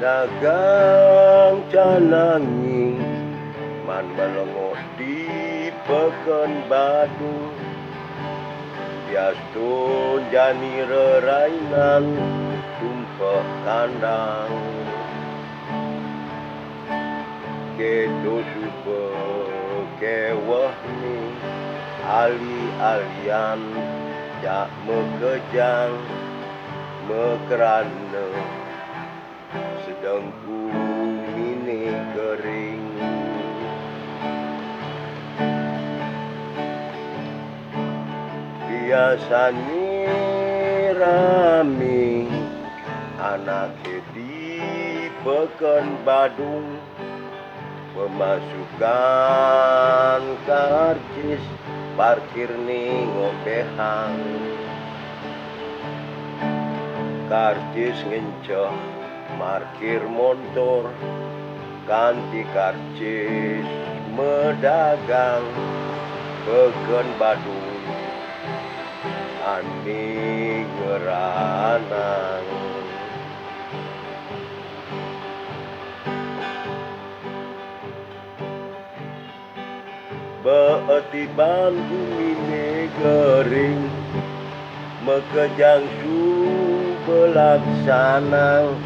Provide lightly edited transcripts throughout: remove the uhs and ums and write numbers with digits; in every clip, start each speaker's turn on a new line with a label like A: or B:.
A: dagang cananging man melengok di peken Badung biastun jani rerainan tumpek kandang kedo supe kewah ni ali-alian jak mekejang mekerana sedengku mini kering biasanya rame anak di peken Badung pemasukan karcis parkir nih ngopehang karcis ngencoh parkir motor ganti karcis medagang peken Badung ani ngeranang beeti bantu mine gering mekejang su belaksanang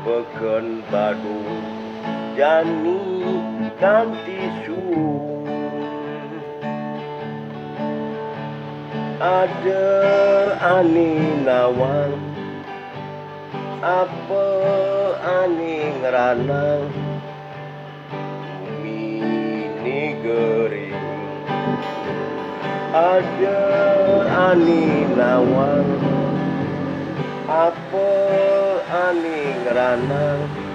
A: peken Badung jani ganti su ada ani nawang apa ani ngeranang mini gering ada ani nawang apa ani ngeranang